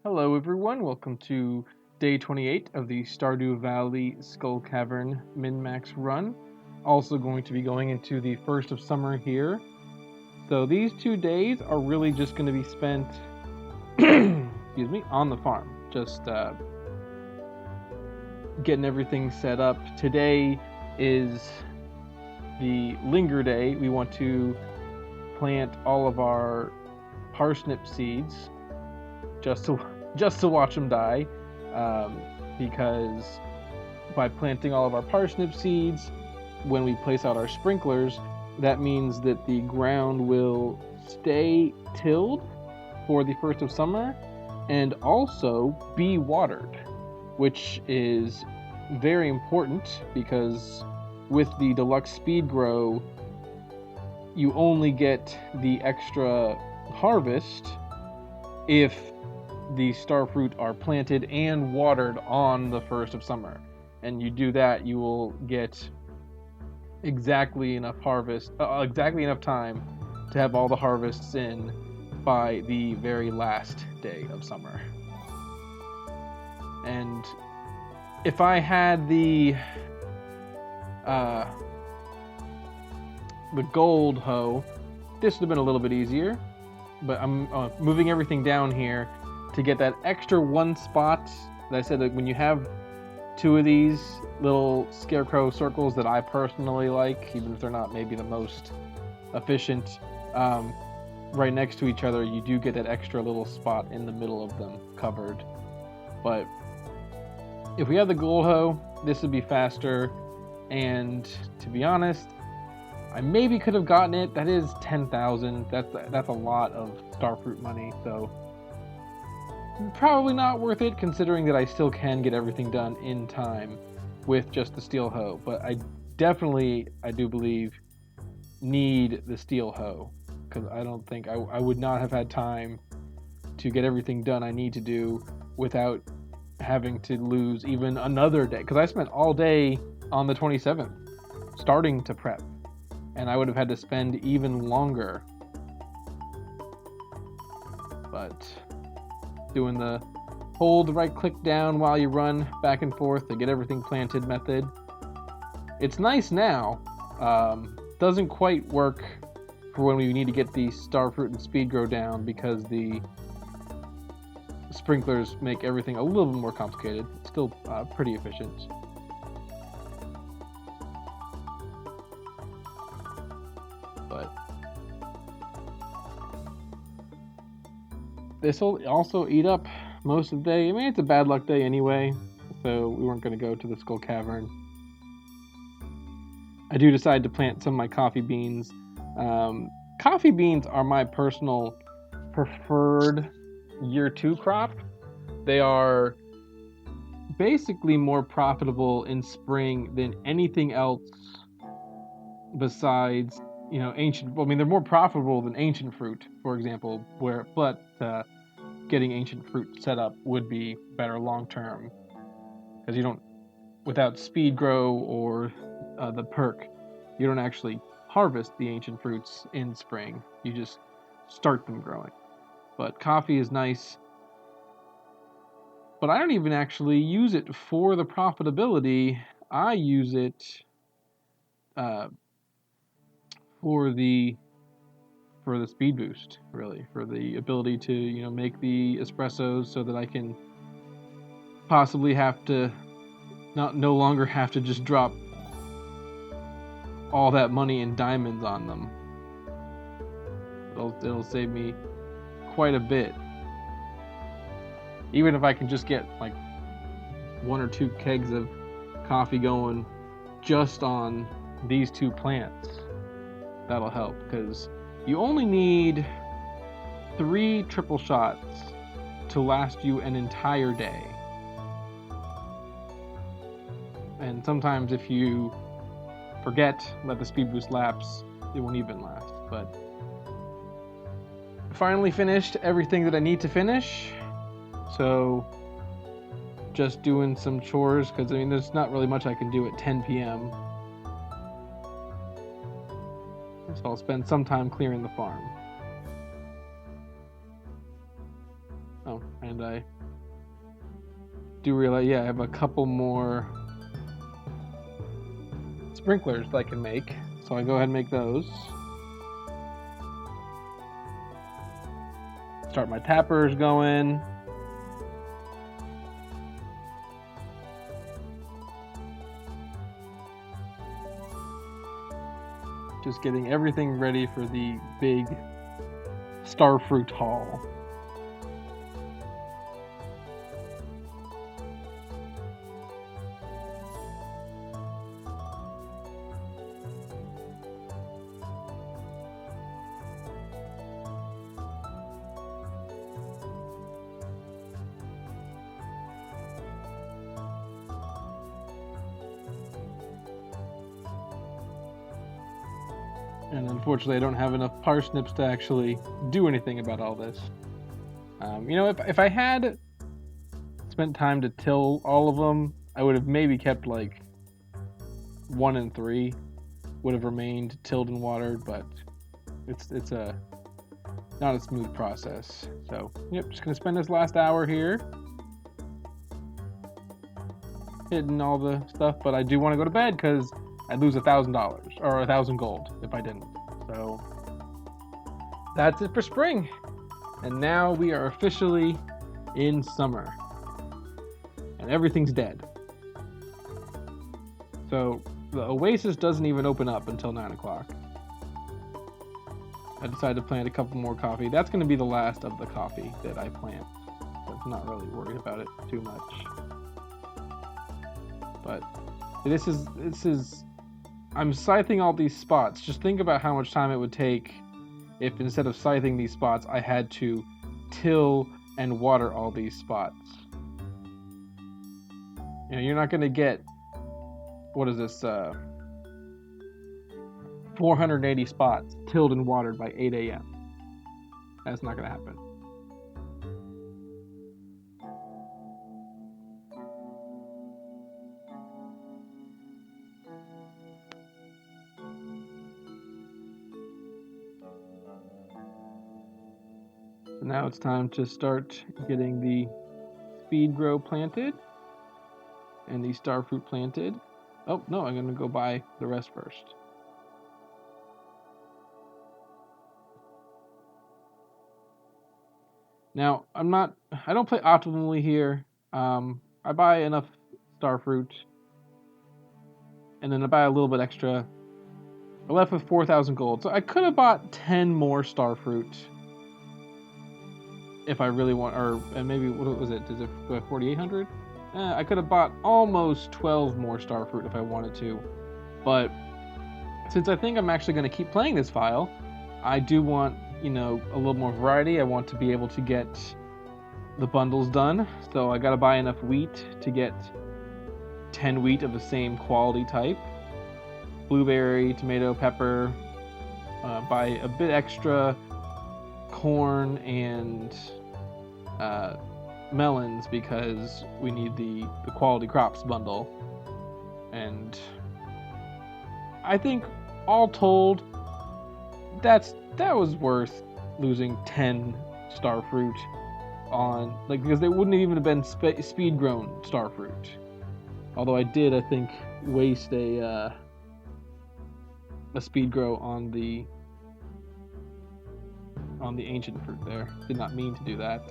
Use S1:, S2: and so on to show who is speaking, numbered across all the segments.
S1: Hello, everyone. Welcome to day 28 of the Stardew Valley Skull Cavern min-max run. Also going to be going into the first of summer here. So these 2 days are really just going to be spent, excuse me, on the farm. Just getting everything set up. Today is the linger day. We want to plant all of our parsnip seeds just to watch them die, because by planting all of our parsnip seeds, when we place out our sprinklers, that means that the ground will stay tilled for the first of summer and also be watered, which is very important because with the deluxe speed grow, you only get the extra harvest if the starfruit are planted and watered on the first of summer. And you do that, you will get exactly enough time to have all the harvests in by the very last day of summer. And if I had the gold hoe, this would have been a little bit easier. But I'm moving everything down here to get that extra one spot that I said that when you have two of these little scarecrow circles that I personally like, even if they're not maybe the most efficient, right next to each other, you do get that extra little spot in the middle of them covered. But if we have the gold hoe, this would be faster. And to be honest, I maybe could have gotten it. That is 10,000. That's a lot of starfruit money. So probably not worth it, considering that I still can get everything done in time with just the steel hoe. But I do believe, need the steel hoe, because I don't think I would not have had time to get everything done I need to do without having to lose even another day. Because I spent all day on the 27th starting to prep, and I would have had to spend even longer. But doing the hold right click down while you run back and forth to get everything planted method. It's nice now. Doesn't quite work for when we need to get the starfruit and speed grow down, because the sprinklers make everything a little bit more complicated. It's still pretty efficient. But this will also eat up most of the day. I mean, it's a bad luck day anyway, so we weren't going to go to the Skull Cavern. I do decide to plant some of my coffee beans. Coffee beans are my personal preferred year 2 crop. They are basically more profitable in spring than anything else besides, ancient. I mean, they're more profitable than ancient fruit, for example. But getting ancient fruit set up would be better long term, because you don't, without speed grow or the perk, you don't actually harvest the ancient fruits in spring. You just start them growing. But coffee is nice. But I don't even actually use it for the profitability. I use it for the speed boost, really, for the ability to make the espressos, so that I can possibly have to no longer have to just drop all that money in diamonds on them. It'll save me quite a bit. Even if I can just get like 1 or 2 kegs of coffee going just on these 2 plants, that'll help, because you only need 3 triple shots to last you an entire day. And sometimes if you forget, let the speed boost lapse, it won't even last. But finally finished everything that I need to finish. So just doing some chores, because there's not really much I can do at 10 p.m. So I'll spend some time clearing the farm. Oh, and I do realize, yeah, I have a couple more sprinklers that I can make. So I go ahead and make those. Start my tappers going. Just getting everything ready for the big starfruit haul. And unfortunately, I don't have enough parsnips to actually do anything about all this. If I had spent time to till all of them, I would have maybe kept like 1 and 3 would have remained tilled and watered, but it's a not a smooth process. So yep, just gonna spend this last hour here hitting all the stuff, but I do want to go to bed because I'd lose $1,000 or 1,000 gold if I didn't. So that's it for spring, and now we are officially in summer, and everything's dead. So the oasis doesn't even open up until 9 o'clock. I decided to plant a couple more coffee. That's going to be the last of the coffee that I plant. So I'm not really worried about it too much. But this is I'm scything all these spots. Just think about how much time it would take if instead of scything these spots, I had to till and water all these spots. You're not going to get, what is this, 480 spots tilled and watered by 8 a.m. That's not going to happen. So now it's time to start getting the speed grow planted and the starfruit planted. Oh, no, I'm going to go buy the rest first. Now, I don't play optimally here. I buy enough starfruit, and then I buy a little bit extra. I left with 4,000 gold, so I could have bought 10 more starfruit if I really want, and maybe, what was it? Is it 4,800? I could have bought almost 12 more starfruit if I wanted to, but since I think I'm actually going to keep playing this file, I do want, a little more variety. I want to be able to get the bundles done, so I got to buy enough wheat to get 10 wheat of the same quality type. Blueberry, tomato, pepper, buy a bit extra corn and melons because we need the quality crops bundle. And I think all told, that was worth losing 10 starfruit on, because they wouldn't even have been speed grown starfruit. Although I did, I think, waste a speed grow on the ancient fruit there. Did not mean to do that.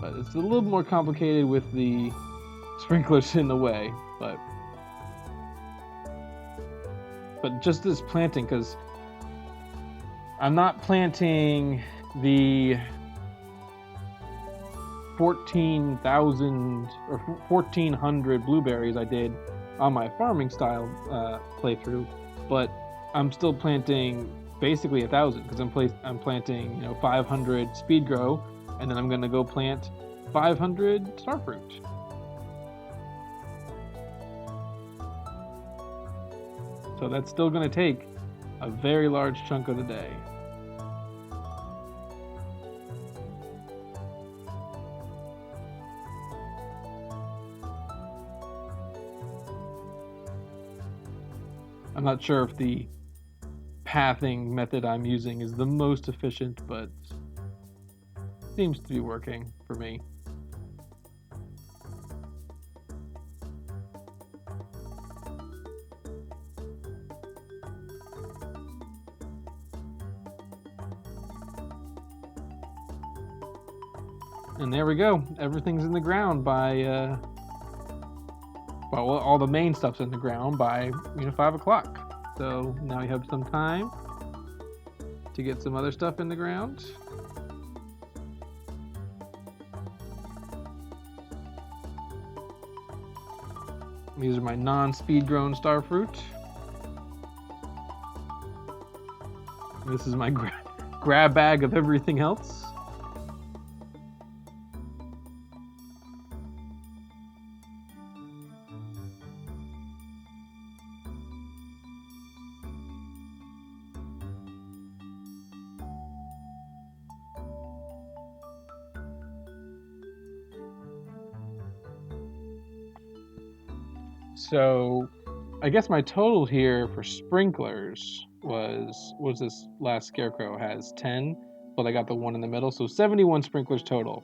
S1: But it's a little more complicated with the sprinklers in the way, but just this planting, because I'm not planting the 14,000 or 1,400 blueberries I did on my farming style playthrough, but I'm still planting basically 1,000 because I'm planting 500 speed grow, and then I'm gonna go plant 500 starfruit. So that's still gonna take a very large chunk of the day. I'm not sure if the pathing method I'm using is the most efficient, but Seems to be working for me. And there we go. Everything's in the ground by, well, all the main stuff's in the ground by 5 o'clock. So now we have some time to get some other stuff in the ground. These are my non-speed grown starfruit. This is my grab bag of everything else. So I guess my total here for sprinklers was this last scarecrow has 10, but I got the one in the middle, so 71 sprinklers total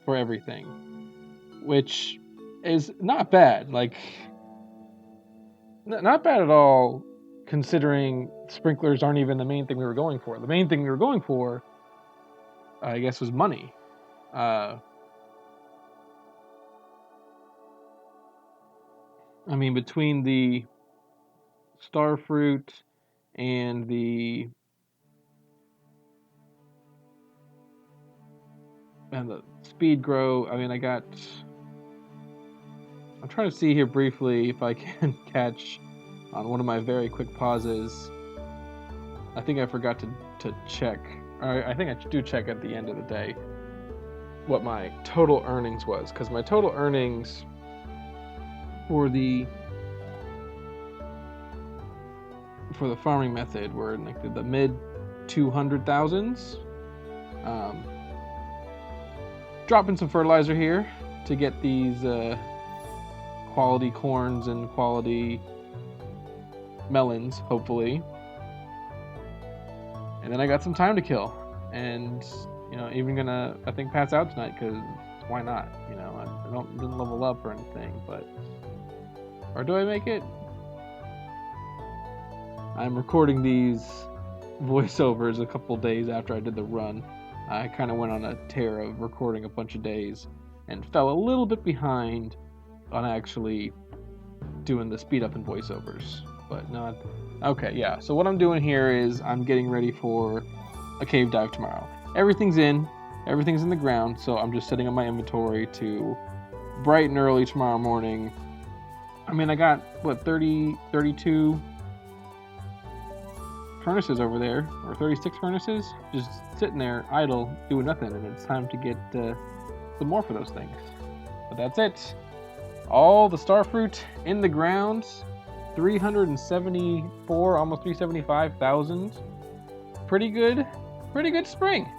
S1: for everything, which is not bad. Like, not bad at all, considering sprinklers aren't even the main thing we were going for. The main thing we were going for, I guess, was money. I mean, between the starfruit and the speed grow, I mean, I'm trying to see here briefly if I can catch on one of my very quick pauses. I think I forgot to check. I think I do check at the end of the day what my total earnings was, because my total earnings for the farming method were in like the mid 200,000s. Dropping some fertilizer here to get these quality corns and quality melons, hopefully. And then I got some time to kill, and even gonna, I think, pass out tonight, because why not? I didn't level up or anything, but, or do I make it? I'm recording these voiceovers a couple days after I did the run. I kind of went on a tear of recording a bunch of days and fell a little bit behind on actually doing the speed up in voiceovers, but not. Okay, yeah, so what I'm doing here is I'm getting ready for a cave dive tomorrow. Everything's in the ground, so I'm just setting up my inventory to bright and early tomorrow morning. I mean, I got, 32 furnaces over there, or 36 furnaces, just sitting there idle, doing nothing, and it's time to get some more for those things. But that's it. All the starfruit in the ground, 374, almost 375,000. Pretty good spring.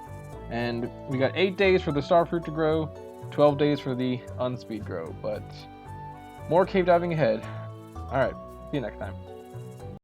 S1: And we got 8 days for the starfruit to grow, 12 days for the unspeed grow, but more cave diving ahead. All right, see you next time.